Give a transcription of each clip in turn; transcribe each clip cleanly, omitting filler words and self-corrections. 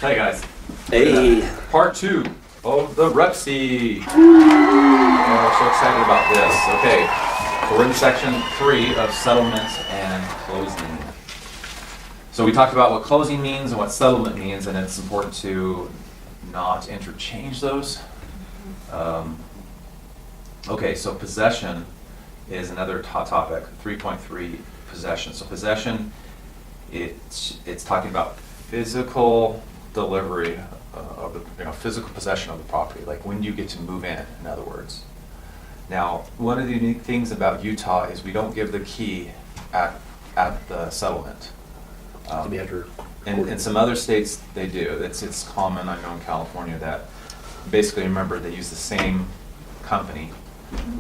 Hey guys. Hey. Part 2 of the Repsy. We're so excited about this. Okay, so we're in section 3 of settlement and closing. So we talked about what closing means and what settlement means, and it's important to not interchange those. Okay, so possession is another hot topic. 3.3, possession. So possession, it's talking about physical delivery of the physical possession of the property, like when you get to move in other words. Now, one of the unique things about Utah is we don't give the key at the settlement. In some other states they do. It's common, I know in California, that basically, remember, they use the same company,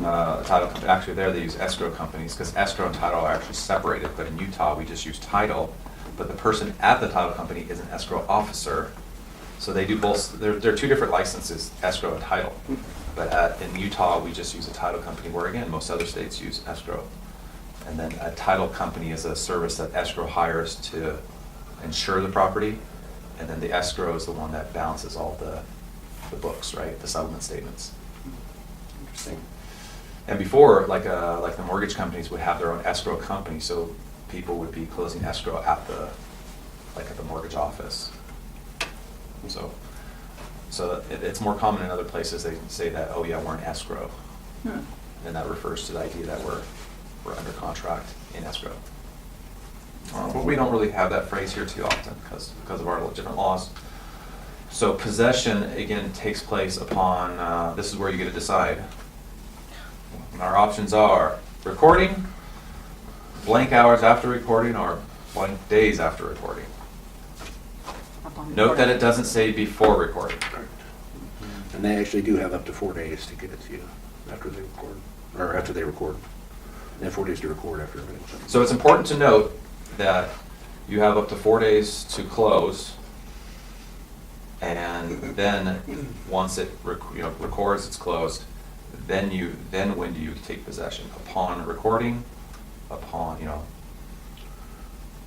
title company. Actually there they use escrow companies because escrow and title are actually separated, but in Utah we just use title. But the person at the title company is an escrow officer. So they do both. There are two different licenses, escrow and title. But in Utah, we just use a title company, where again, most other states use escrow. And then a title company is a service that escrow hires to insure the property. And then the escrow is the one that balances all the books, right? The settlement statements. Interesting. And before, like the mortgage companies would have their own escrow company, so people would be closing escrow at the mortgage office. So it's more common in other places. They say that, oh yeah, we're in escrow, and that refers to the idea that we're under contract in escrow. But we don't really have that phrase here too often because of our legitimate laws. So possession again takes place upon. This is where you get to decide. Our options are recording, blank hours after recording, or blank days after recording. Note that it doesn't say before recording. And they actually do have up to 4 days to get it to you after they record, or after they record. They have 4 days to record after everything. So it's important to note that you have up to 4 days to close, and then once it records, it's closed. Then when do you take possession? Upon recording,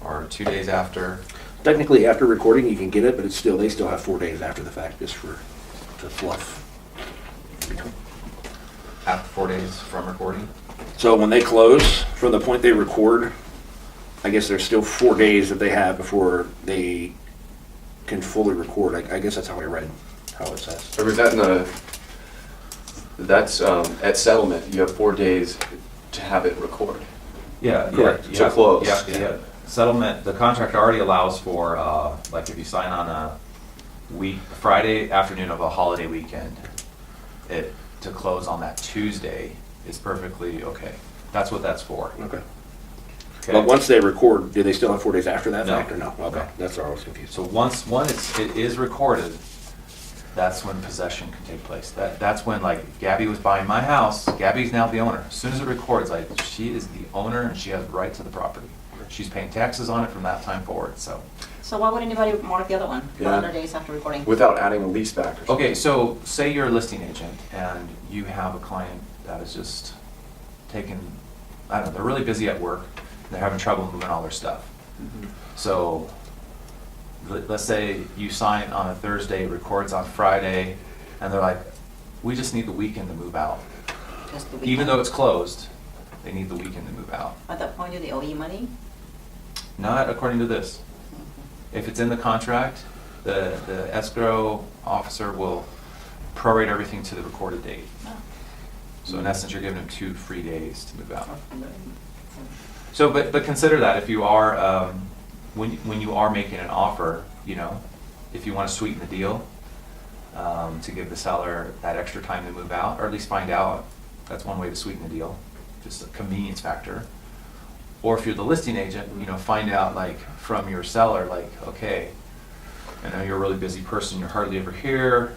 or 2 days after. Technically, after recording, you can get it, but they still have 4 days after the fact, just to fluff. After 4 days from recording? So when they close, from the point they record, I guess there's still 4 days that they have before they can fully record. I guess that's how I read how it says. Or is that that's at settlement, you have 4 days to have it recorded. Yeah, correct. To close. Yeah. Settlement, the contract already allows for, like if you sign on a Friday afternoon of a holiday weekend, to close on that Tuesday is perfectly okay. That's what that's for. Okay. But once they record, do they still have 4 days after that fact or no? Okay, that's where I was confused. So once it is recorded, that's when possession can take place. That's when, like, if Gabby was buying my house, Gabby's now the owner. As soon as it records, like, she is the owner and she has right to the property. She's paying taxes on it from that time forward, so. So why would anybody mark the other one, Yeah. 100 days after recording? Without adding a lease back or something. Okay, so say you're a listing agent and you have a client that is just taking, I don't know, they're really busy at work. They're having trouble moving all their stuff. Mm-hmm. So let's say you sign on a Thursday, records on Friday, and they're like, we just need the weekend to move out. Just the weekend? Even though it's closed, they need the weekend to move out. At that point, do they owe you money? Not according to this. If it's in the contract, the escrow officer will prorate everything to the recorded date. No. So in essence, you're giving them 2 free days to move out. So, but consider that if you are, when you are making an offer, if you want to sweeten the deal, to give the seller that extra time to move out, or at least find out, that's one way to sweeten the deal, just a convenience factor. Or if you're the listing agent, find out, like, from your seller, like, okay, I know you're a really busy person, you're hardly ever here,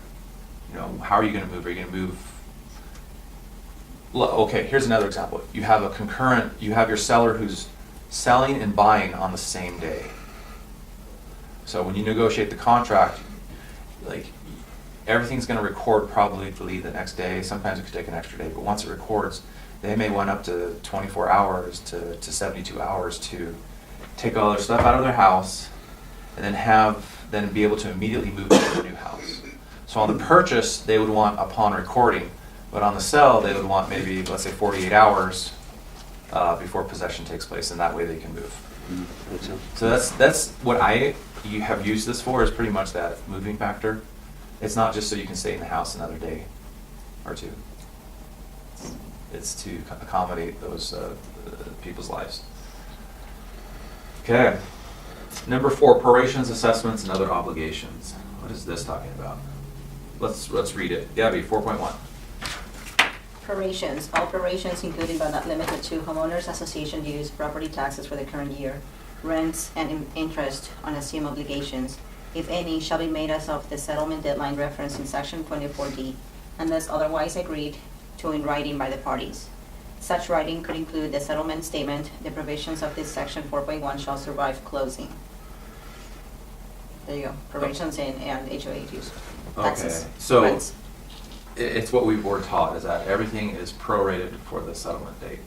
how are you going to move? Are you going to move? Okay, here's another example. You have your seller who's selling and buying on the same day. So when you negotiate the contract, like, everything's going to record probably the next day. Sometimes it could take an extra day, but once it records, they may want up to 24 hours to 72 hours to take all their stuff out of their house and then have then be able to immediately move into the new house. So on the purchase, they would want upon recording, but on the sell, they would want maybe, let's say, 48 hours before possession takes place, and that way they can move. Makes sense. So that's what you have used this for, is pretty much that moving factor. It's not just so you can stay in the house another day or two. It's to accommodate those people's lives. Okay. Number 4, prorations, assessments, and other obligations. What is this talking about? Let's read it. Gabby, 4.1. Prorations, all prorations including but not limited to homeowners association dues, property taxes for the current year, rents, and interest on assumed obligations, if any, shall be made as of the settlement deadline referenced in section 24D, unless otherwise agreed to in writing by the parties. Such writing could include the settlement statement. The provisions of this section 4.1 shall survive closing. There you go, prorations and HOA dues, taxes, Okay, so rents. it's what we were taught, is that everything is prorated for the settlement date.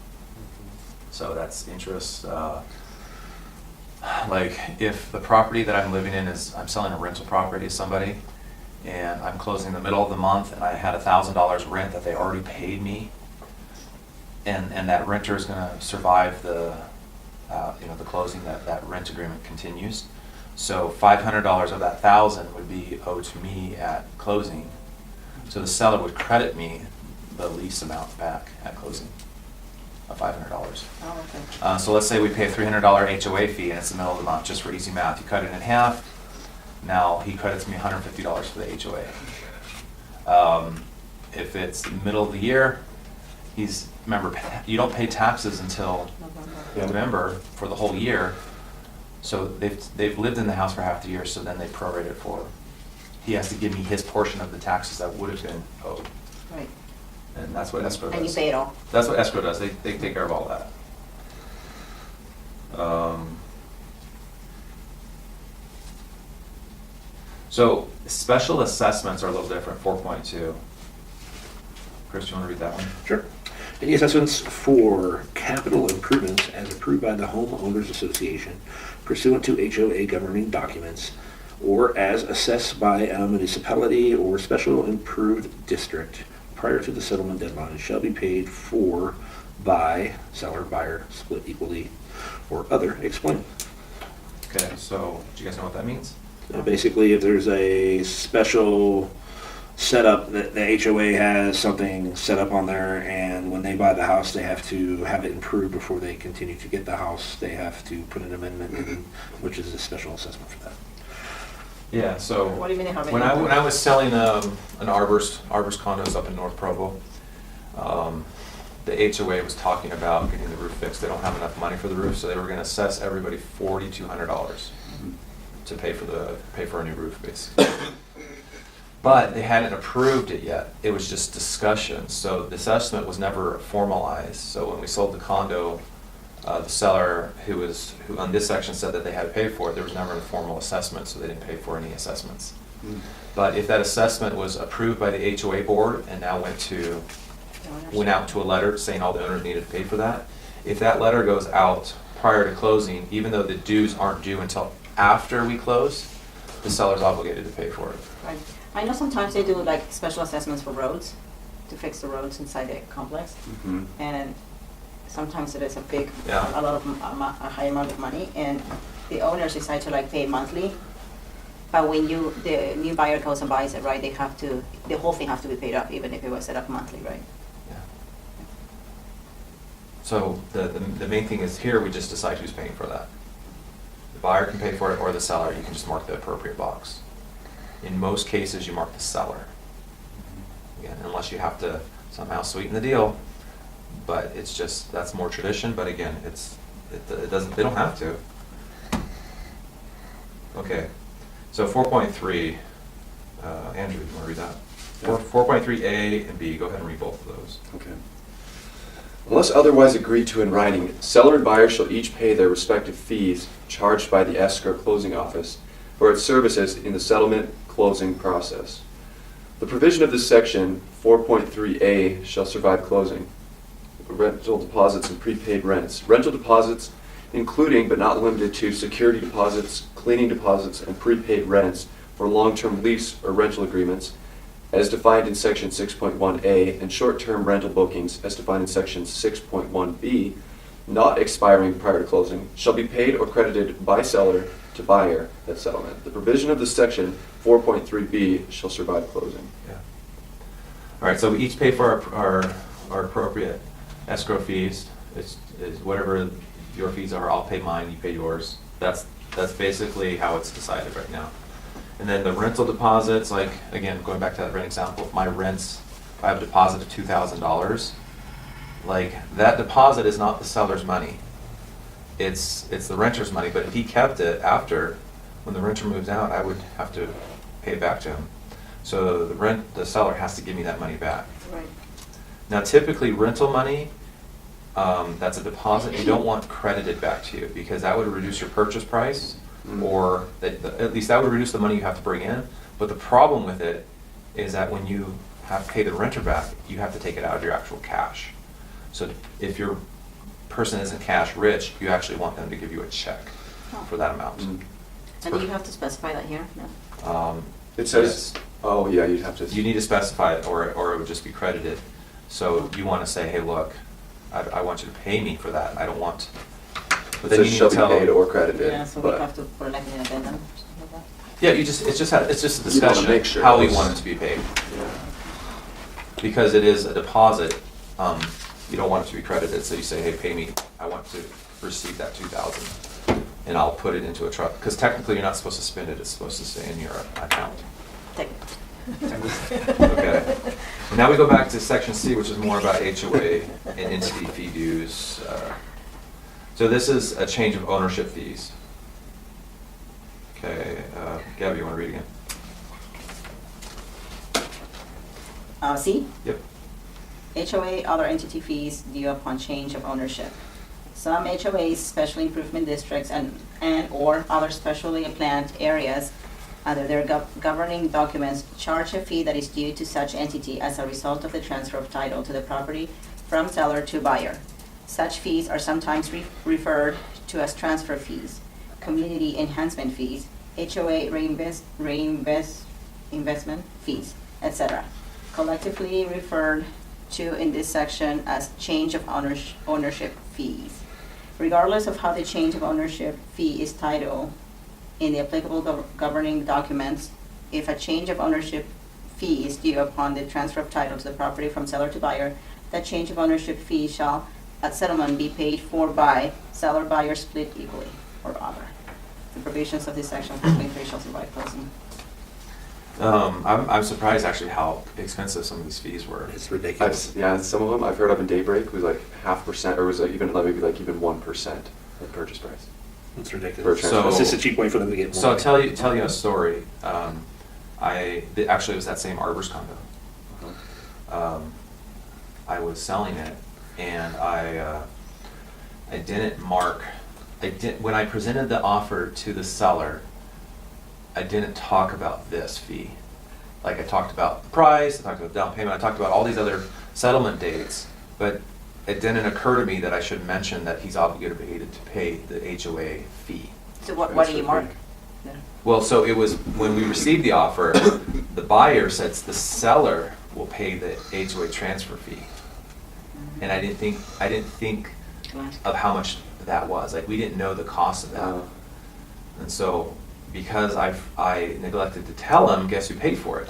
So that's interest. Like if the property that I'm living in I'm selling a rental property to somebody, and I'm closing in the middle of the month, and I had $1,000 rent that they already paid me, and that renter is going to survive the closing, that rent agreement continues. So $500 of that $1,000 would be owed to me at closing. So the seller would credit me the lease amount back at closing of $500. Oh, okay. So let's say we pay a $300 HOA fee, and it's the middle of the month, just for easy math. You cut it in half. Now he credits me $150 for the HOA. If it's the middle of the year, remember, you don't pay taxes until November for the whole year. So they've lived in the house for half the year, so then they prorate it for. He has to give me his portion of the taxes that would have been owed. Right. And that's what escrow does. And you pay it all. That's what escrow does. They take care of all that. So special assessments are a little different, 4.2. Chris, you want to read that one? Sure. Any assessments for capital improvements as approved by the Homeowners Association pursuant to HOA governing documents, or as assessed by a municipality or special improved district prior to the settlement deadline, shall be paid for by seller, buyer, split equally, or other. Explain. Okay, so do you guys know what that means? Basically, if there's a special setup that the HOA has something set up on there, and when they buy the house, they have to have it improved before they continue to get the house. They have to put an amendment in, which is a special assessment for that. Yeah, so What do you mean they have it when in? I was selling an Arbor's condos up in North Provo, the HOA was talking about getting the roof fixed. They don't have enough money for the roof, so they were going to assess everybody $4,200 to pay for a new roof, basically. But they hadn't approved it yet. It was just discussion. So the assessment was never formalized. So when we sold the condo, the seller who on this section said that they had to pay for it, there was never a formal assessment, so they didn't pay for any assessments. But if that assessment was approved by the HOA board and now went out to a letter saying all the owners needed to pay for that, if that letter goes out prior to closing, even though the dues aren't due until after we close, the seller's obligated to pay for it. Right. I know sometimes they do like special assessments for roads, to fix the roads inside the complex. And sometimes it is a high amount of money, and the owners decide to like pay monthly. But when the new buyer goes and buys it, right, the whole thing has to be paid up, even if it was set up monthly, right? Yeah. So the main thing is here, we just decide who's paying for that. The buyer can pay for it, or the seller. You can just mark the appropriate box. In most cases, you mark the seller. Again, unless you have to somehow sweeten the deal. But it's just, that's more tradition, but again, it doesn't, they don't have to. Okay, so 4.3, Andrew, do you want to read that? Yeah. 4.3A and B, go ahead and read both of those. Okay. Unless otherwise agreed to in writing, seller and buyer shall each pay their respective fees charged by the escrow closing office for its services in the settlement closing process. The provision of this section, 4.3A, shall survive closing. Rental deposits and prepaid rents. Rental deposits including but not limited to security deposits, cleaning deposits, and prepaid rents for long-term lease or rental agreements as defined in Section 6.1A, and short-term rental bookings as defined in Section 6.1B, not expiring prior to closing, shall be paid or credited by seller to buyer at settlement. The provision of this section, 4.3B, shall survive closing. Yeah. All right, so we each pay for our appropriate escrow fees. It's whatever your fees are, I'll pay mine, you pay yours. That's basically how it's decided right now. And then the rental deposits, like, again, going back to that rent example, if my rents, if I have a deposit of $2,000, like, that deposit is not the seller's money. It's the renter's money, but if he kept it after, when the renter moves out, I would have to pay it back to him. So the seller has to give me that money back. Right. Now, typically, rental money, that's a deposit, you don't want credited back to you, because that would reduce your purchase price, or at least that would reduce the money you have to bring in. But the problem with it is that when you have to pay the renter back, you have to take it out of your actual cash. So if your person isn't cash rich, you actually want them to give you a check for that amount. Mm. And do you have to specify that here? No. It says, Yes. oh yeah, you'd have to. You need to specify it, or it would just be credited. So you want to say, hey, look, I want you to pay me for that. I don't want. But It then says you shall need be to tell. paid or credited. Yeah, so we but have to put like an addendum or something like that. Yeah, it's just a You wanna discussion make sure how we those- want it to be paid. yeah. Because it is a deposit, you don't want it to be credited, so you say, hey, pay me, I want to receive that 2,000, and I'll put it into a trust, because technically you're not supposed to spend it, it's supposed to stay in your account. Okay. And now we go back to section C, which is more about HOA and entity fee dues. So this is a change of ownership fees. Okay, Gabby, you want to read again? C, Yep. HOA other entity fees due upon change of ownership. Some HOAs, special improvement districts, and/or other specially planned areas, under their governing documents, charge a fee that is due to such entity as a result of the transfer of title to the property from seller to buyer. Such fees are sometimes referred to as transfer fees, community enhancement fees, HOA reinvestment fees, etc., collectively referred to in this section as change of ownership fees. Regardless of how the change of ownership fee is titled in the applicable governing documents, if a change of ownership fee is due upon the transfer of title to the property from seller to buyer, that change of ownership fee shall at settlement be paid for by seller buyer split equally or other. The provisions of this section 4.3 shall survive closing. I'm surprised actually how expensive some of these fees were. It's ridiculous. Yeah, some of them I've heard of in Daybreak was like 0.5%, or was like even maybe like even 1% of purchase price. It's ridiculous. So- It's just a cheap way for them to get more. So I'll tell you a story. Actually, it was that same Arbor's condo. I was selling it, and I didn't mark. When I presented the offer to the seller, I didn't talk about this fee. Like, I talked about the price, I talked about down payment, I talked about all these other settlement dates, but it didn't occur to me that I should mention that he's obligated to pay the HOA fee. So what do you mark? Well, so it was, when we received the offer, the buyer said the seller will pay the HOA transfer fee. And I didn't think of how much that was. Like, we didn't know the cost of that. And so, because I neglected to tell him, guess who paid for it?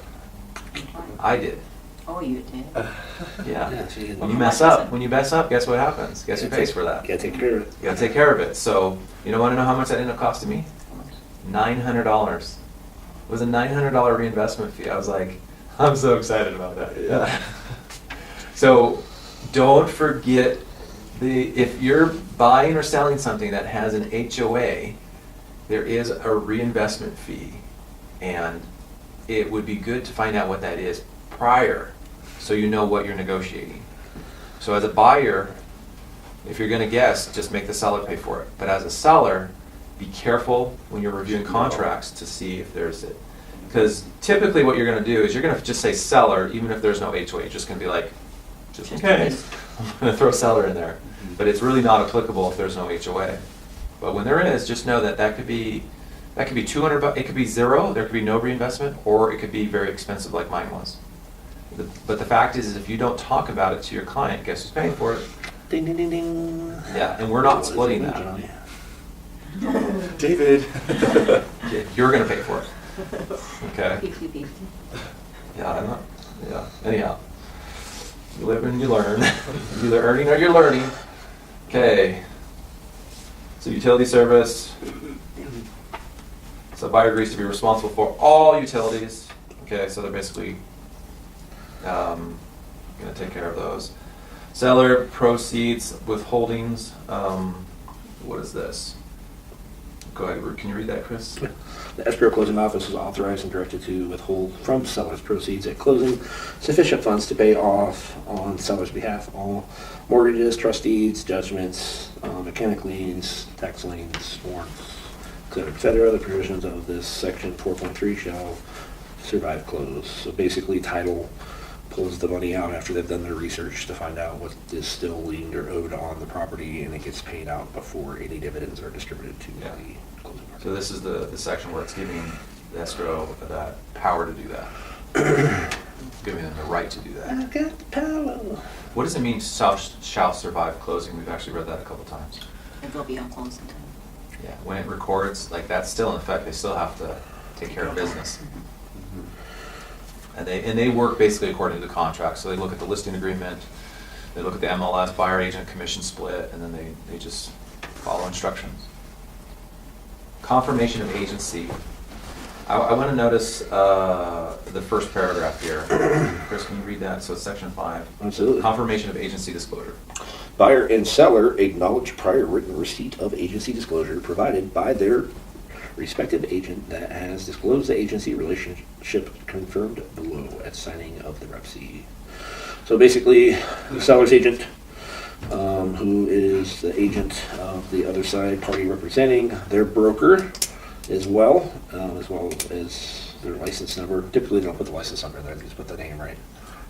I did. Oh, you did? Yeah. Yeah, so you When you mess up, guess what happens? Guess who pays for that? You gotta take care of it. You gotta take care of it. So, you want to know how much that ended up costing me? $900. It was a $900 reinvestment fee. I was like, I'm so excited about that. Yeah. So, don't forget, if you're buying or selling something that has an HOA, there is a reinvestment fee, and it would be good to find out what that is prior, so you know what you're negotiating. So as a buyer, if you're gonna guess, just make the seller pay for it. But as a seller, be careful when you're reviewing contracts to see if there's it. Because typically what you're gonna do is you're gonna just say seller, even if there's no HOA, you're just gonna be like, just in case, I'm gonna throw seller in there. But it's really not applicable if there's no HOA. But when there is, just know that that could be $200, it could be zero, there could be no reinvestment, or it could be very expensive like mine was. But the fact is if you don't talk about it to your client, guess who's paying for it? Ding, ding, ding, ding. Yeah, and we're not splitting that. David. You're gonna pay for it. Okay? 50-50. Yeah, I'm not, yeah, anyhow. You live and you learn. You're either earning or you're learning. Okay. So utility service. So buyer agrees to be responsible for all utilities. Okay, so they're basically gonna take care of those. Seller proceeds withholdings. What is this? Go ahead, can you read that, Chris? The escrow closing office is authorized and directed to withhold from seller's proceeds at closing sufficient funds to pay off on seller's behalf all mortgages, trust deeds, judgments, mechanic liens, tax liens, warrants, et cetera. The provisions of this section 4.3 shall survive close. So basically, title pulls the money out after they've done their research to find out what is still liened or owed on the property, and it gets paid out before any dividends are distributed to Yeah. the closing party. So this is the section where it's giving the escrow that power to do that. Giving them the right to do that. I've got the power. What does it mean, shall survive closing? We've actually read that a couple times. It will be on closing time. Yeah, when it records, like that's still in effect, they still have to take care of business. And they work basically according to the contract, so they look at the listing agreement, they look at the MLS, buyer agent commission split, and then they just follow instructions. Confirmation of agency. I want to notice the first paragraph here. Chris, can you read that? So it's section 5. Absolutely. Confirmation of agency disclosure. Buyer and seller acknowledge prior written receipt of agency disclosure provided by their respective agent that has disclosed the agency relationship confirmed below at signing of the Rep C. So basically, the seller's agent, who is the agent of the other side party representing their broker as well as their license number. Typically, they don't put the license number there, they just put the name, right?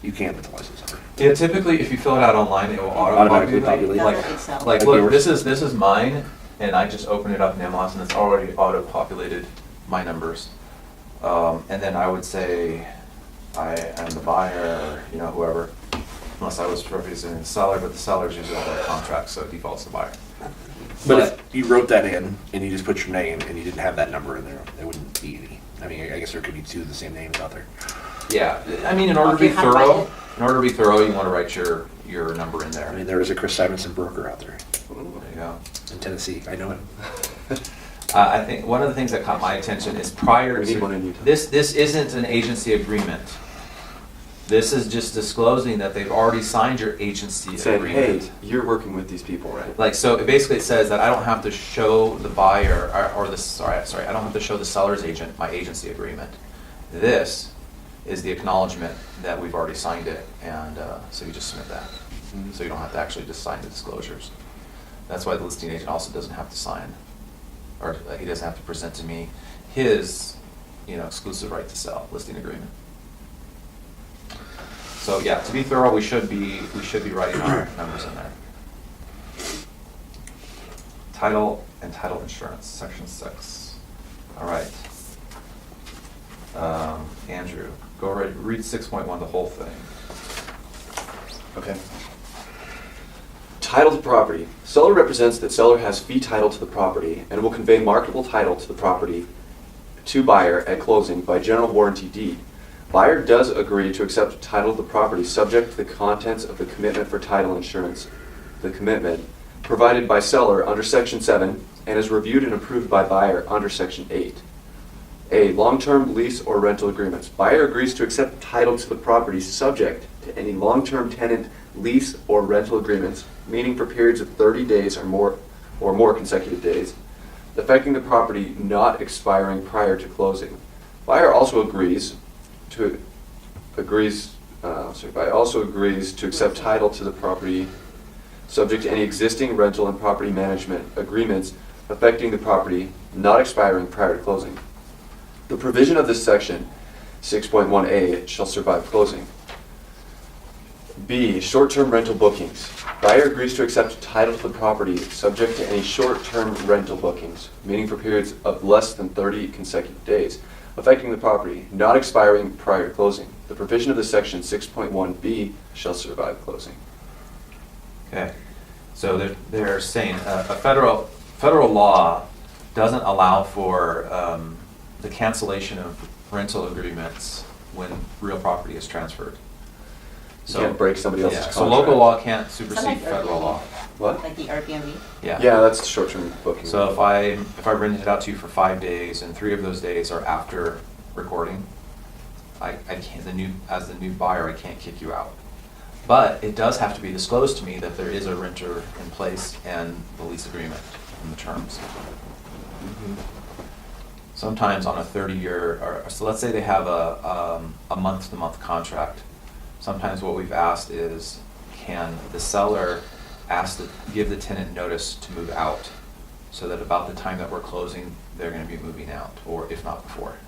You can put the license number. Yeah, typically, if you fill it out online, it will Automatically auto-populate. populate. That's what Excel. Like, Okay, look, we're- this is mine, and I just open it up in MLS, and it's already auto-populated my numbers. And then I would say I am the buyer, or, whoever, unless I was representing the seller, but the seller's usually on the contract, so it defaults to buyer. But if you wrote that in and you just put your name and you didn't have that number in there, there wouldn't be any. I mean, I guess there could be two of the same names out there. Yeah, I mean, in order to be If you have thorough, budget. you want to write your number in there. I mean, there is a Chris Simonson broker out there There you go. in Tennessee. I know him. I think one of the things that caught my attention is prior We need one in to, Utah. this isn't an agency agreement. This is just disclosing that they've already signed your agency Saying, hey, agreement. you're working with these people, right? Like, so it basically says that I don't have to show the buyer, I don't have to show the seller's agent my agency agreement. This is the acknowledgement that we've already signed it, and so you just submit that. So you don't have to actually just sign the disclosures. That's why the listing agent also doesn't have to sign, or he doesn't have to present to me his, exclusive right to sell listing agreement. So yeah, to be thorough, we should be writing our numbers in there. Title and title insurance, section 6. All right. Andrew, go read 6.1, the whole thing. Okay. Title to property. Seller represents that seller has fee title to the property and will convey marketable title to the property to buyer at closing by general warranty deed. Buyer does agree to accept title of the property subject to the contents of the commitment for title insurance. The commitment provided by seller under section 7 and is reviewed and approved by buyer under section 8. A. Long-term lease or rental agreements. Buyer agrees to accept title to the property subject to any long-term tenant lease or rental agreements, meaning for periods of 30 days or more consecutive days, affecting the property not expiring prior to closing. Buyer also agrees to accept title to the property subject to any existing rental and property management agreements affecting the property not expiring prior to closing. The provision of this section, 6.1a, shall survive closing. B, short-term rental bookings. Buyer agrees to accept title to the property subject to any short-term rental bookings, meaning for periods of less than 30 consecutive days, affecting the property, not expiring prior to closing. The provision of this section 6.1b shall survive closing. Okay, so they're saying a federal law doesn't allow for the cancellation of rental agreements when real property is transferred. You can't break somebody else's Yeah, contract. so local law can't supersede Something like federal Airbnb. law. What? Like the Airbnb? Yeah. Yeah, that's short-term booking. So if I rented it out to you for 5 days and 3 of those days are after recording, I can't, as the new buyer, I can't kick you out. But it does have to be disclosed to me that there is a renter in place and the lease agreement and the terms. Sometimes on a 30-year, or so let's say they have a month-to-month contract. Sometimes what we've asked is, can the seller ask to give the tenant notice to move out, so that about the time that we're closing, they're going to be moving out, or if not before.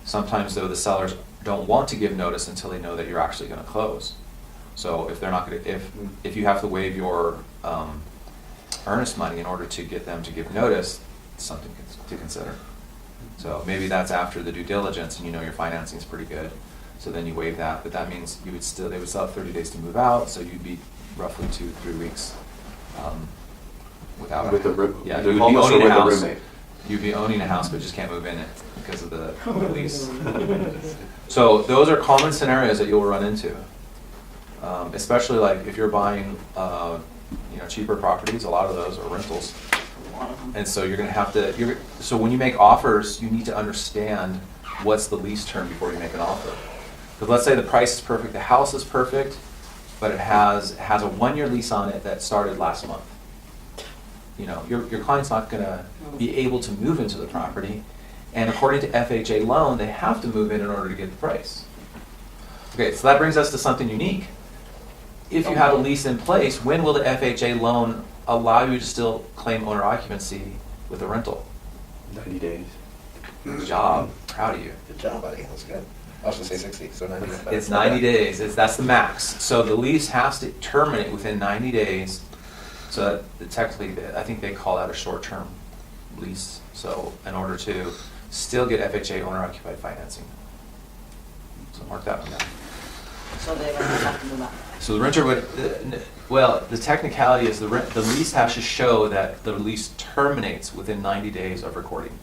Sometimes though, the sellers don't want to give notice until they know that you're actually going to close. So if they're not going to, if you have to waive your earnest money in order to get them to give notice, it's something to consider. So maybe that's after the due diligence and you know your financing is pretty good. So then you waive that, but that means they would still have 30 days to move out, so you'd be roughly 2-3 weeks without With the yeah, the you would be homeless or owning a with the house. roommate? You'd be owning a house, but just can't move in it because of the lease. So those are common scenarios that you'll run into, especially like if you're buying cheaper properties. A lot of those are rentals. And so you're going to have to, so when you make offers, you need to understand what's the lease term before you make an offer. Because let's say the price is perfect, the house is perfect, but it has a 1-year lease on it that started last month. Your client's not going to be able to move into the property, and according to FHA loan, they have to move in order to get the price. Okay, so that brings us to something unique. If you have a lease in place, when will the FHA loan allow you to still claim owner occupancy with a rental? 90 days. Good job, proud of you. Good job, buddy. That's good. I was gonna say 60, so 90. It's 90 days, that's the max. So the lease has to terminate within 90 days. So that technically, I think they call that a short-term lease. So in order to still get FHA owner-occupied financing. So mark that one down. So they don't have to move out. So the renter would, the technicality is the lease has to show that the lease terminates within 90 days of recording.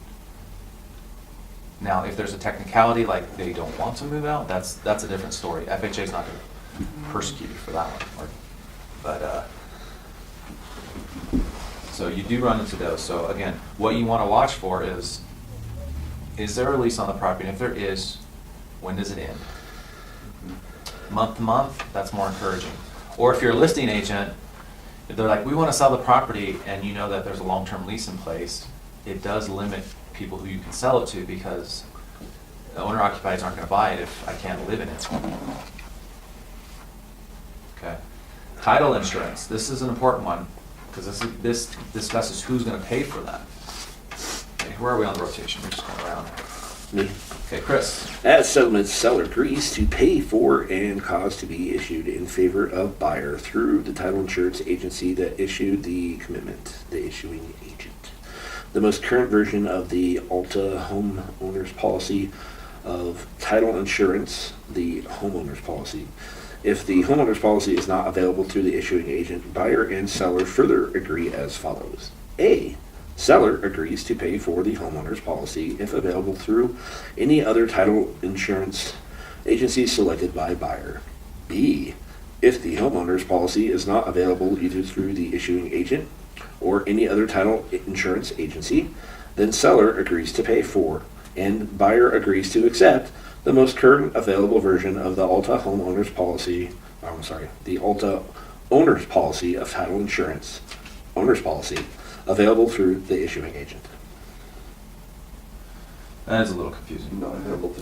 Now, if there's a technicality like they don't want to move out, that's a different story. FHA is not going to persecute you for that one. So you do run into those. So again, what you want to watch for is there a lease on the property? And if there is, when does it end? Month to month, that's more encouraging. Or if you're a listing agent, if they're like, we want to sell the property, and you know that there's a long-term lease in place, it does limit people who you can sell it to, because the owner-occupieds aren't going to buy it if I can't live in it. Okay. Title insurance. This is an important one, because this discusses who's going to pay for that. Okay, where are we on the rotation? We're just going around. Me. Okay, Chris. As settlement, seller agrees to pay for and cause to be issued in favor of buyer through the title insurance agency that issued the commitment, the issuing agent. The most current version of the Alta homeowners policy of title insurance, the homeowners policy. If the homeowners policy is not available through the issuing agent, buyer and seller further agree as follows. A. Seller agrees to pay for the homeowner's policy if available through any other title insurance agency selected by buyer. B. If the homeowner's policy is not available either through the issuing agent or any other title insurance agency, then seller agrees to pay for and buyer agrees to accept the most current available version of the Alta homeowners policy, the Alta owner's policy of title insurance, owner's policy, available through the issuing agent. That is a little confusing. Not available.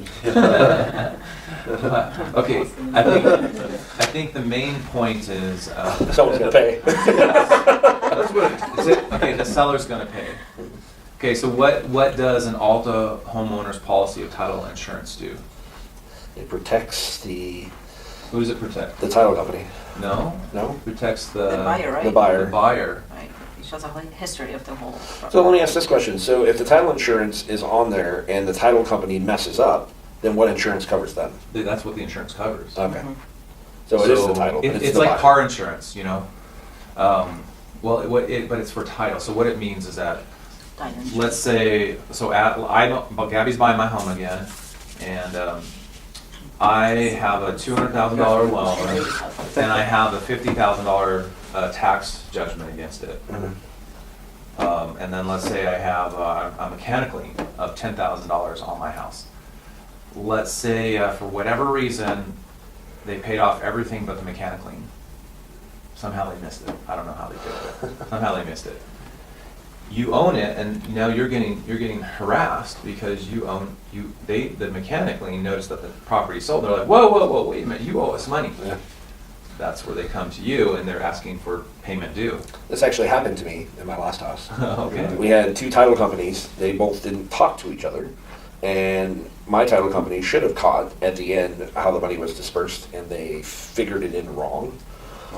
Okay, I think the main point is. Someone's gonna pay. That's what is it? Okay, the seller's gonna pay. Okay, so what does an Alta homeowner's policy of title insurance do? It protects the Who does it protect? The title company. No? No? Protects The buyer, right? The buyer. The buyer. Right, it shows a whole history of the whole. So let me ask this question. So if the title insurance is on there and the title company messes up, then what insurance covers them? That's what the insurance covers. Okay. Mhm. So it is the title. but It's the like buyer. car insurance, you know? Well, but it's for title. So what it means is that, Diamond. let's say, but Gabby's buying my home again, and I have a $200,000 loan, and I have a $50,000 tax judgment against it. Mhm. And then let's say I have a mechanic lien of $10,000 on my house. Let's say for whatever reason, they paid off everything but the mechanic lien. Somehow they missed it. I don't know how they did it. Somehow they missed it. You own it, and now you're getting harassed because the mechanic lien noticed that the property sold. They're like, whoa, wait a minute, you owe us money. Yeah. That's where they come to you and they're asking for payment due. This actually happened to me in my last house. Okay. We had two title companies. They both didn't talk to each other. And my title company should have caught at the end how the money was dispersed, and they figured it in wrong.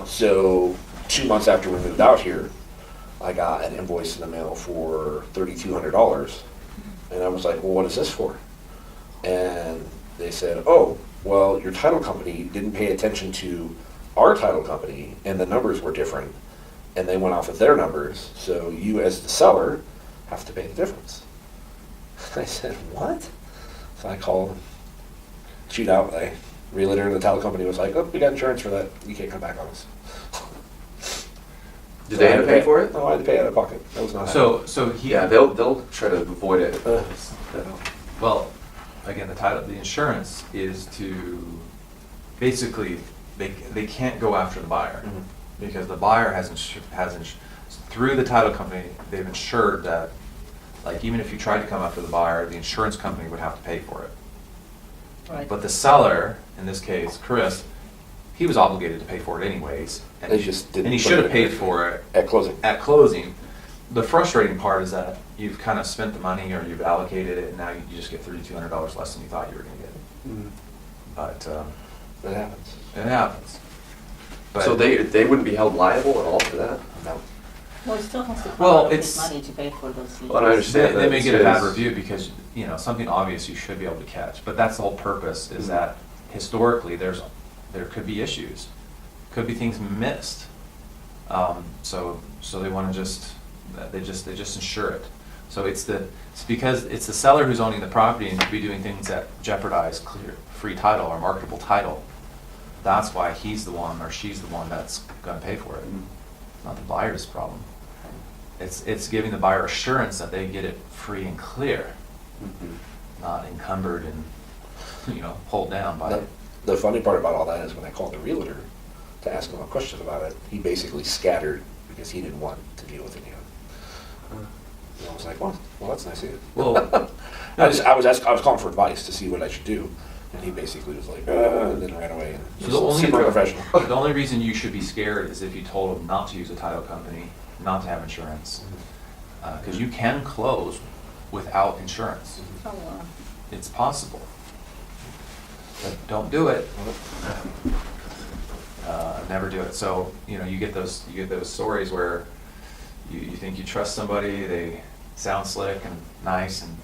So 2 months after we moved out here, I got an invoice in the mail for $3,200. And I was like, well, what is this for? And they said, oh, well, your title company didn't pay attention to our title company, and the numbers were different, and they went off of their numbers, so you as the seller have to pay the difference. I said, what? So I called, shoot out, the realtor and the title company was like, oh, we got insurance for that, you can't come back on us. Did they have to pay for it? No, I had to pay out of pocket. That was not So he. Yeah, they'll try to avoid it. Well, again, the insurance is to, basically, they can't go after the buyer. Mhm. Because the buyer through the title company, they've insured that, like, even if you tried to come after the buyer, the insurance company would have to pay for it. Right. But the seller, in this case, Chris, he was obligated to pay for it anyways. And They just didn't And he put should it have paid for it at closing. at closing. The frustrating part is that you've kind of spent the money or you've allocated it, and now you just get $3,200 less than you thought you were going to get. Mhm. But That happens. it happens. But- So they wouldn't be held liable at all for that? No. Well, it still has to come Well, out of his it's- money to pay for those fees. Well, I understand. They may that get a bad it's- review because, something obvious you should be able to catch. But that's the whole purpose, is that historically, there could be issues. Could be things missed. So they want to they just insure it. So it's because it's the seller who's owning the property and could be doing things that jeopardize clear, free title or marketable title. That's why he's the one or she's the one that's going to pay for it. Not the buyer's problem. It's giving the buyer assurance that they get it free and clear, not encumbered and, pulled down by it. The funny part about all that is when I called the realtor to ask him a question about it, he basically scattered because he didn't want to deal with any of it. And I was like, well, that's nice of you. Well, I was calling for advice to see what I should do, and he basically was like, and then ran away. And So just super unprofessional. the only reason you should be scared is if you told them not to use a title company, not to have insurance. Because you can close without insurance. Oh, wow. It's possible. But don't do it. Never do it. So, you get those stories where you think you trust somebody, they sound slick and nice, and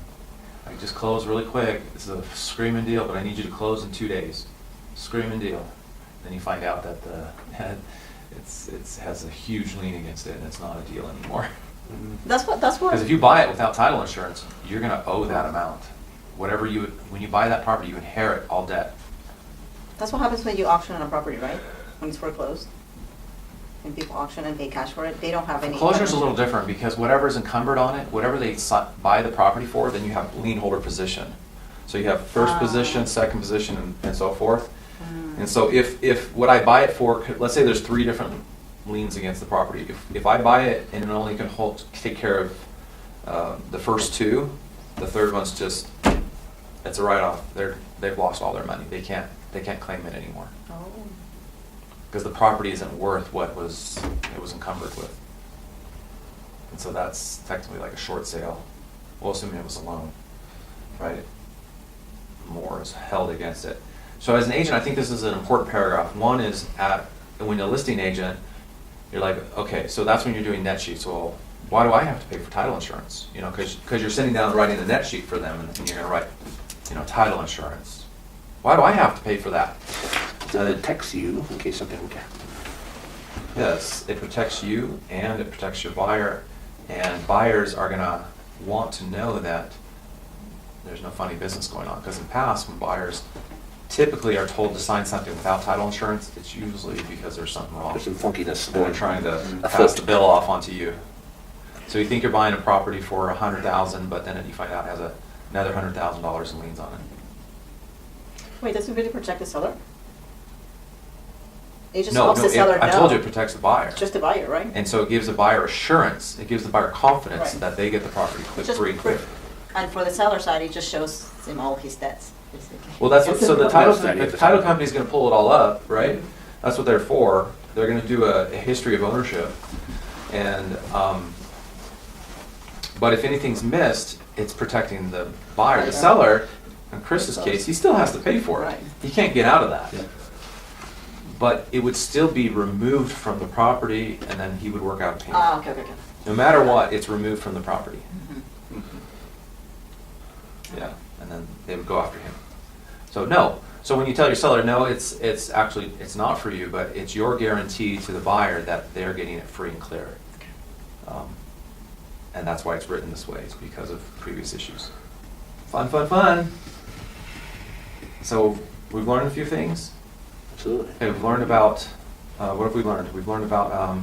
I just close really quick. It's a screaming deal, but I need you to close in 2 days. Screaming deal. Then you find out that it has a huge lien against it, and it's not a deal anymore. That's what. Because if you buy it without title insurance, you're going to owe that amount. When you buy that property, you inherit all debt. That's what happens when you auction on a property, right? When it's foreclosed. When people auction and pay cash for it, they don't have any. Foreclosure's a little different because whatever's encumbered on it, whatever they buy the property for, then you have lien holder position. So you have first position, second position, and so forth. And so if what I buy it for, let's say there's 3 different liens against the property. If I buy it and it only can take care of the first 2, the third one's just, it's a write-off. They've lost all their money. They can't claim it anymore. Oh. Because the property isn't worth what it was encumbered with. And so that's technically like a short sale. Well, assuming it was a loan, right? More is held against it. So as an agent, I think this is an important paragraph. One is when you're a listing agent, you're like, okay, so that's when you're doing net sheets. Well, why do I have to pay for title insurance? You know, because you're sitting down and writing the net sheet for them, and you're going to write, you know, title insurance. Why do I have to pay for that? It protects you in case something, okay. Yes, it protects you and it protects your buyer. And buyers are going to want to know that there's no funny business going on. Because in the past, when buyers typically are told to sign something without title insurance, it's usually because there's something wrong. There's some funkiness. And they're trying to pass afoot. the bill off onto you. So you think you're buying a property for $100,000, but then you find out it has another $100,000 in liens on it. Wait, does it really protect the seller? It just No, helps no, the seller know. I told you it protects the buyer. Just the buyer, right? And so it gives the buyer assurance, it gives the buyer confidence Right. that they get the property Just free and clear. And for the seller side, it just shows him all his debts, basically. Well, that's what, It's so the a- title, That's the idea of the the title title. company's gonna pull it all up, right? Mhm. That's what they're for. They're gonna do a history of ownership. And, but if anything's missed, it's protecting the buyer. The Buyer. seller, in Chris's case, he still has to pay for it. Right. He can't get out of that. Yeah. But it would still be removed from the property, and then he would work out a payment. Ah, okay, okay, okay. No matter what, it's removed from the property. Mhm. Yeah, and then they would go after him. So no, so when you tell your seller, no, it's actually, it's not for you, but it's your guarantee to the buyer that they're getting it free and clear. And that's why it's written this way, it's because of previous issues. Fun, fun, fun. So we've learned a few things. Absolutely. Okay, we've learned about, what have we learned? We've learned about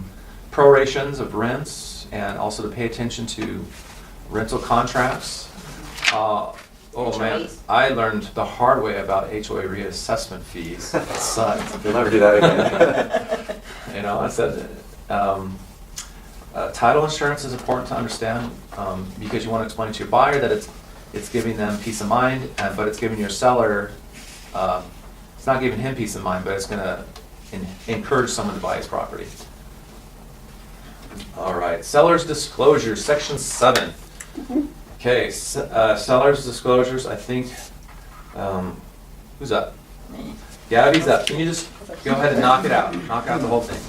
prorations of rents and also to pay attention to rental contracts. Oh man, HOAs. I learned the hard way about HOA reassessment fees. It sucked. You'll never do that again. You know, I said, title insurance is important to understand because you want to explain to your buyer that it's giving them peace of mind, but it's giving your seller, it's not giving him peace of mind, but it's going to encourage someone to buy his property. All right, seller's disclosures, section 7. Okay, seller's disclosures, I think, who's up? Me. Gabby's up. Can you just go ahead and knock it out? Knock out the whole thing.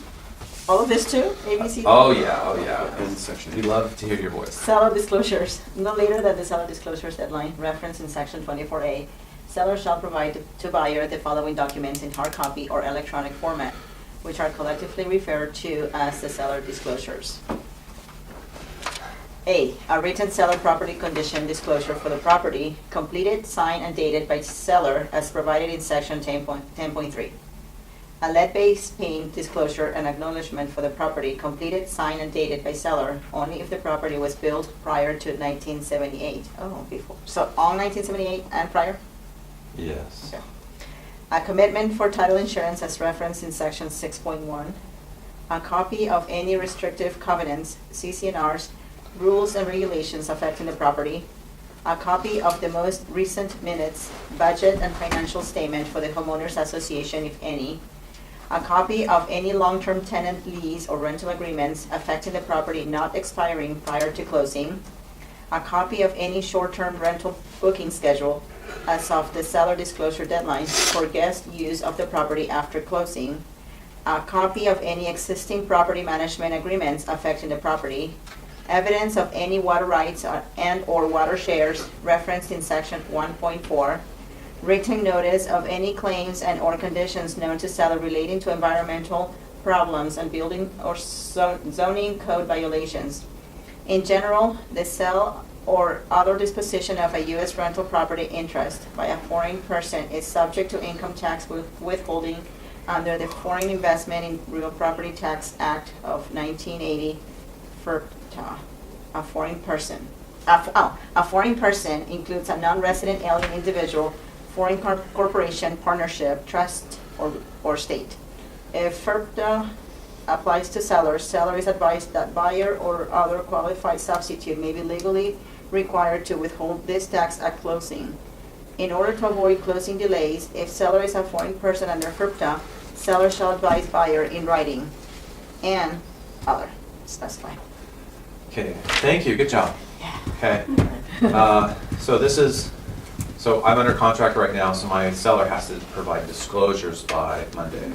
All of this too? ABC? Oh, yeah, oh, yeah. And section We'd 8. love to hear your voice. Seller disclosures. No later than the seller disclosures deadline referenced in section 24A, seller shall provide to buyer the following documents in hard copy or electronic format, which are collectively referred to as the seller disclosures. A written seller property condition disclosure for the property, completed, signed, and dated by seller as provided in section 10.3. A lead-based paint disclosure and acknowledgement for the property, completed, signed, and dated by seller only if the property was built prior to 1978. Oh, before. So all 1978 and prior? Yes. Okay. A commitment for title insurance as referenced in section 6.1. A copy of any restrictive covenants, CC&Rs, rules and regulations affecting the property. A copy of the most recent minutes, budget, and financial statement for the homeowners association, if any. A copy of any long-term tenant lease or rental agreements affecting the property not expiring prior to closing. A copy of any short-term rental booking schedule as of the seller disclosure deadline for guest use of the property after closing. A copy of any existing property management agreements affecting the property. Evidence of any water rights and/or water shares referenced in section 1.4. Written notice of any claims and/or conditions known to seller relating to environmental problems and building or zoning code violations. In general, the sale or other disposition of a U.S. rental property interest by a foreign person is subject to income tax withholding under the Foreign Investment in Real Property Tax Act of 1980 for a foreign person. A foreign person includes a non-resident alien individual, foreign corporation, partnership, trust, or state. If FIRPTA applies to seller, seller is advised that buyer or other qualified substitute may be legally required to withhold this tax at closing. In order to avoid closing delays, if seller is a foreign person under FIRPTA, seller shall advise buyer in writing and other specify. Okay, thank you, good job. Yeah. Okay, so So I'm under contract right now, so my seller has to provide disclosures by Monday.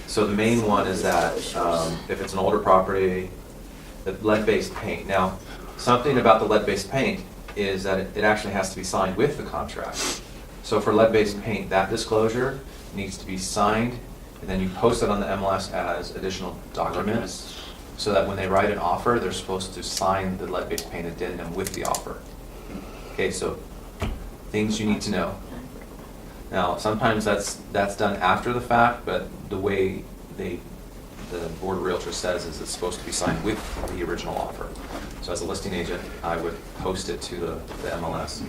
So the main one is that if it's an older property, the lead-based paint. Now, something about the lead-based paint is that it actually has to be signed with the contract. So for lead-based paint, that disclosure needs to be signed, and then you post it on the MLS as additional documents, so that when they write an offer, they're supposed to sign the lead-based paint addendum with the offer. Okay, so things you need to know. Now, sometimes that's done after the fact, but the way the Board of Realtors says is it's supposed to be signed with the original offer. So as a listing agent, I would post it to the MLS.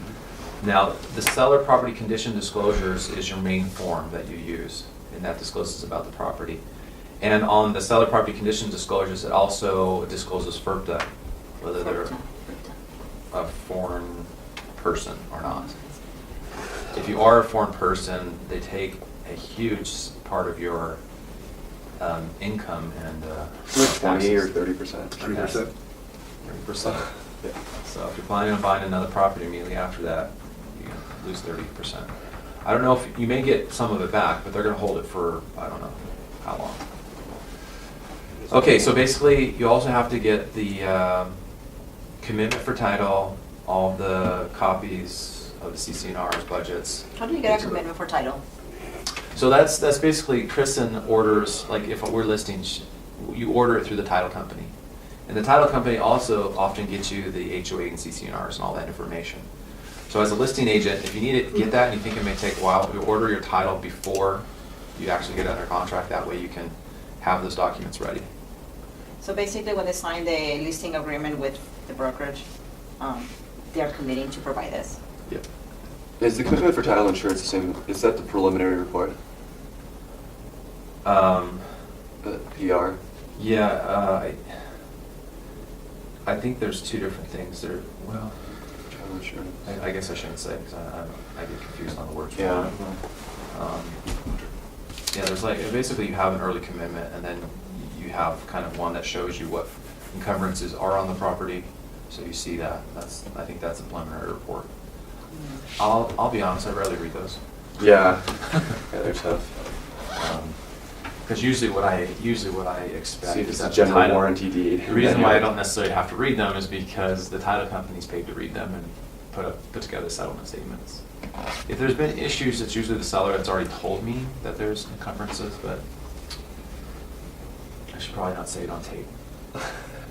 Now, the seller property condition disclosures is your main form that you use, and that discloses about the property. And on the seller property condition disclosures, it also discloses FERPTA, whether they're a foreign person or not. If you are a foreign person, they take a huge part of your income and Like 20 or taxes. 30%. 30%. 30%. Yeah. So if you're planning on buying another property immediately after that, you lose 30%. I don't know if, you may get some of it back, but they're gonna hold it for, I don't know how long. Okay, so basically, you also have to get the commitment for title, all the copies of the CC&Rs, budgets. How do you get a commitment for title? So that's basically, Kristen orders, like if we're listing, you order it through the title company. And the title company also often gets you the HOA and CC&Rs and all that information. So as a listing agent, if you need to get that and you think it may take a while, you order your title before you actually get under contract. That way you can have those documents ready. So basically, when they sign the listing agreement with the brokerage, they're committing to provide this. Yep. Is the commitment for title insurance the same? Is that the preliminary report? The PR? Yeah, I think there's two different things there. Well, Title insurance. I guess I shouldn't say, because I get confused on the words. Yeah. Yeah, there's like, basically you have an early commitment, and then you have kind of one that shows you what encumbrances are on the property, so you see that. I think that's a preliminary report. I'll be honest, I rarely read those. Yeah. Yeah, they're tough. Because usually what I expect See if is it's a that the general title- warranty deed. The reason why I don't necessarily have to read them is because the title company's paid to read them and put together settlement statements. If there's been issues, it's usually the seller that's already told me that there's encumbrances, but I should probably not say it on tape.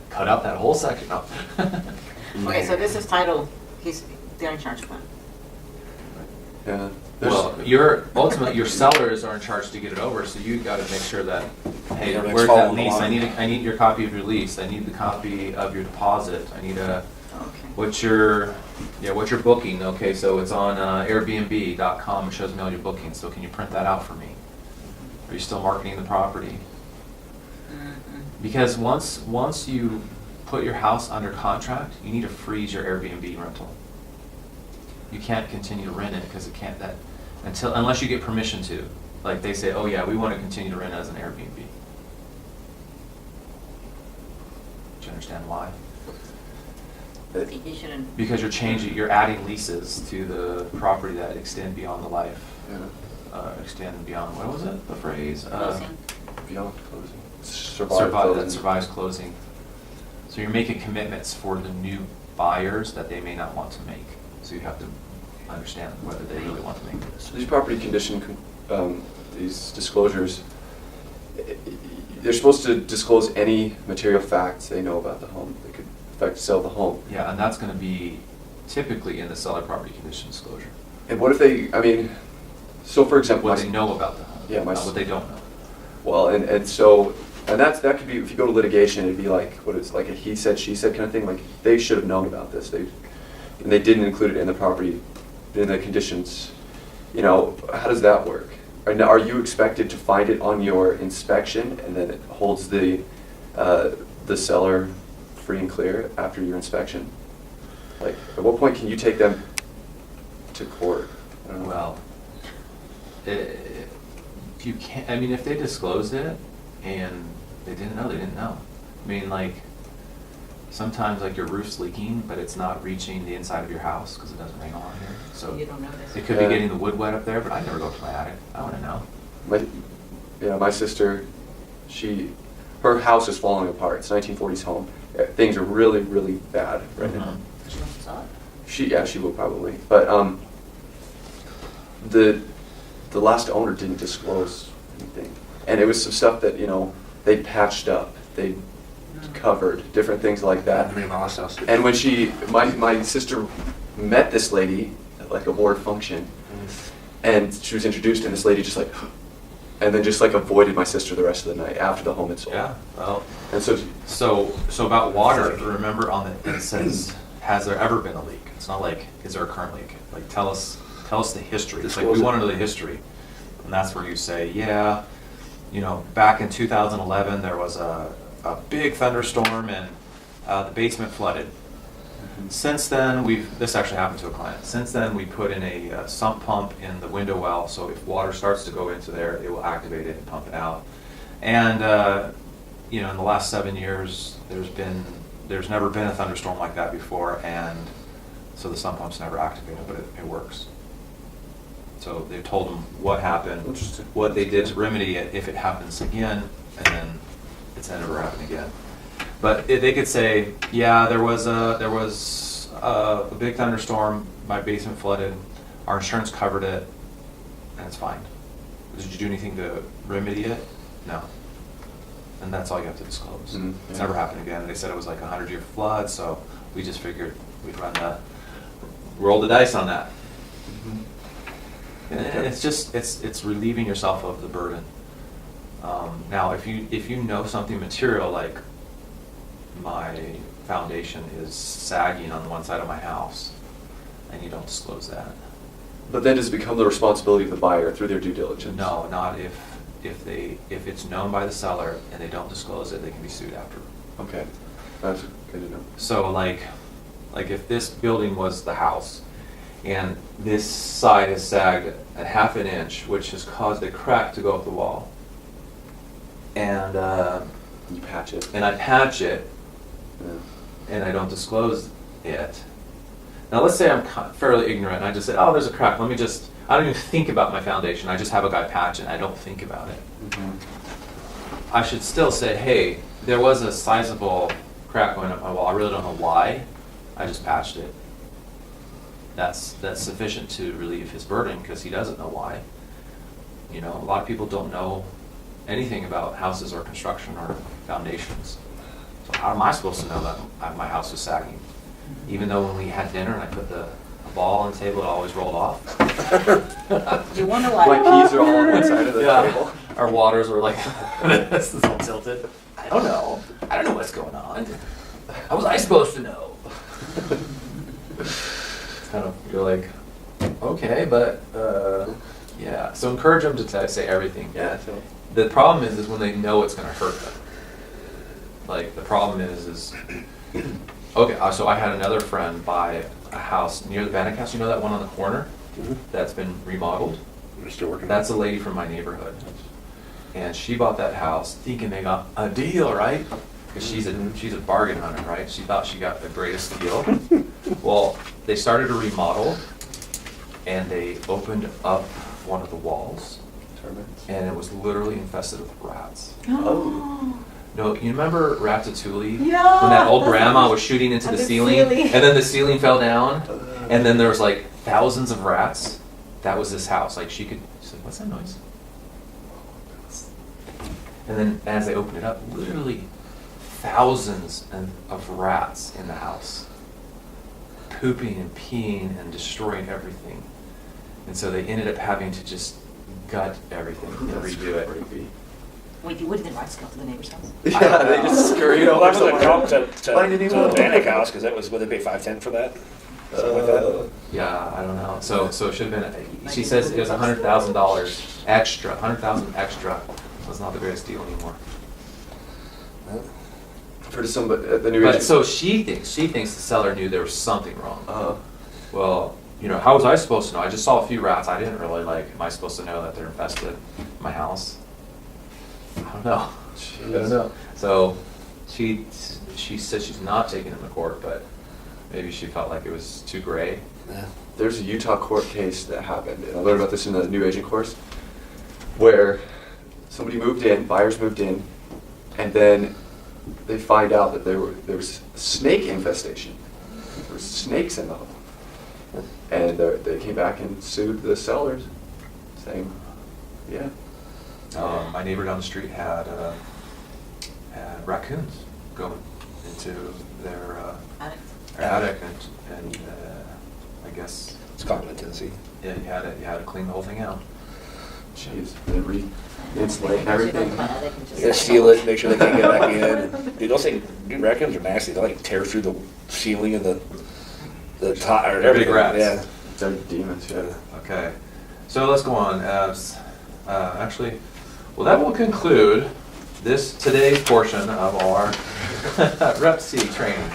Cut out that whole section. No. Okay, so this is title, they're in charge of that. Yeah. Well, ultimately your sellers are in charge to get it over, so you got to make sure that, hey, Everything's where's that following the lease? line. I need your copy of your lease. I need the copy of your deposit. I need Okay. what's your booking? Okay, so it's on Airbnb.com. It shows me all your bookings. So can you print that out for me? Are you still marketing the property? Because once you put your house under contract, you need to freeze your Airbnb rental. You can't continue to rent it because it can't unless you get permission to. Like they say, oh yeah, we want to continue to rent as an Airbnb. Do you understand why? I think you shouldn't. Because you're adding leases to the property that extend beyond the life. Yeah. Extend beyond, what was it, the phrase? Closing. Beyond closing. That survives closing. So you're making commitments for the new buyers that they may not want to make. So you have to understand whether they really want to make this. So these property condition, these disclosures, they're supposed to disclose any material facts they know about the home that could affect the sale of the home. Yeah, and that's going to be typically in the seller property condition disclosure. And what if they, so for example. What they know about the home, Yeah, not what they don't know. Well, and that could be, if you go to litigation, it'd be like, what is, like a he said, she said kind of thing, like they should have known about this, and they didn't include it in the property, in the conditions. How does that work? Are you expected to find it on your inspection, and then it holds the seller free and clear after your inspection? Like, at what point can you take them to court? I don't know. Well, you can't, if they disclosed it and they didn't know, they didn't know. sometimes like your roof's leaking, but it's not reaching the inside of your house because it doesn't rain a lot here. So You don't notice. it could be getting the wood wet up there, but I never go to my attic. I want to know. My sister, her house is falling apart. It's a 1940s home. Things are really, really bad right now. Mhm. She wants to sell it. She will probably. But the last owner didn't disclose anything, and it was some stuff that they patched up, they covered different things like that. And when my sister met this lady at like a board function, and she was introduced, and this lady just like, and then just like avoided my sister the rest of the night after the home had sold. Yeah. Well. And So about water, remember it says, has there ever been a leak? It's not like, is there a current leak? Like, tell us the history. It's like, we want to know the history. And that's where you say, yeah, back in 2011, there was a big thunderstorm and the basement flooded. Since then, this actually happened to a client. Since then, we put in a sump pump in the window well, so if water starts to go into there, it will activate it and pump it out. And in the last 7 years, there's never been a thunderstorm like that before, and so the sump pump's never activated, but it works. So they've told them what happened, Interesting. what they did to remedy it if it happens again, and then it's never happened again. But they could say, yeah, there was a big thunderstorm, my basement flooded, our insurance covered it, and it's fine. Did you do anything to remedy it? No. And that's all you have to disclose. Mhm. It's Yeah. never happened again. They said it was like a 100-year flood, so we just figured we'd roll the dice on that. And it's relieving yourself of the burden. Now, if you know something material, like my foundation is sagging on one side of my house, and you don't disclose that. But then does it become the responsibility of the buyer through their due diligence? No, not if it's known by the seller and they don't disclose it, they can be sued after. Okay, that's good to know. So like if this building was the house, and this side is sagged a half an inch, which has caused a crack to go up the wall, and You patch it. I patch it, Yeah. and I don't disclose it. Now let's say I'm fairly ignorant, and I just say, oh, there's a crack, I don't even think about my foundation, I just have a guy patch it, and I don't think about it. Mm-hmm. I should still say, hey, there was a sizable crack going up my wall, I really don't know why, I just patched it. That's sufficient to relieve his burden, because he doesn't know why. A lot of people don't know anything about houses or construction or foundations. So how am I supposed to know that my house was sagging? Even though when we had dinner and I put a ball on the table, it always rolled off. You wonder why. My keys are all on one side of the table. Our waters were like, this is all tilted. I don't know what's going on. How was I supposed to know? Kind of, you're like, okay, but yeah. So encourage them to say everything. Yeah, so. The problem is when they know it's going to hurt them. Like the problem is okay. So I had another friend buy a house near the Bannock House. You know that one on the corner that's been remodeled? We're still working. That's a lady from my neighborhood, and she bought that house thinking they got a deal, right? Because she's a bargain hunter, right? She thought she got the greatest deal. Well, they started to remodel, and they opened up one of the walls, Termites. and it was literally infested with rats. Oh. No, you remember Ratatouille? Yeah. When that old grandma was shooting into At the the ceiling, ceiling. and then the ceiling fell down, and then there was like thousands of rats. That was this house. Like she's like, what's that noise? And then as they opened it up, literally thousands of rats in the house, pooping and peeing and destroying everything. And so they ended up having to just gut everything and redo it. Wait, what did the rats go to the neighbor's house? Yeah, they just scurried Well, over that was a comp somewhere. to Find a new the one. Bannock House, because that was, would they pay $510 for that? Something like that? Yeah, I don't know. So it should have been, she says it was $100,000 extra, 100,000 extra. So it's not the greatest deal anymore. I've heard of somebody at the new But agent. so she thinks the seller knew there was something wrong. Uh, Well, how was I supposed to know? I just saw a few rats. I didn't really am I supposed to know that they're infested my house? I don't know. I don't know. So she she said she's not taking him to court, but maybe she felt like it was too gray. Yeah. There's a Utah court case that happened, and I learned about this in the new agent course, where somebody moved in, buyers moved in, and then they find out that there was snake infestation. There was snakes in the home. And they came back and sued the sellers, saying, yeah. My neighbor down the street had raccoons going into their attic, and I guess It's common in Tennessee. yeah, you had to clean the whole thing out. Jeez, they re-insulate everything. You gotta seal it, make sure they can't get back in. Dude, those things, dude, raccoons are nasty. They like tear through the ceiling and the top or They're big everything. rats. Yeah. They're demons, yeah. Okay, so let's go on. Actually, well, that will conclude today's portion of our Rep C training.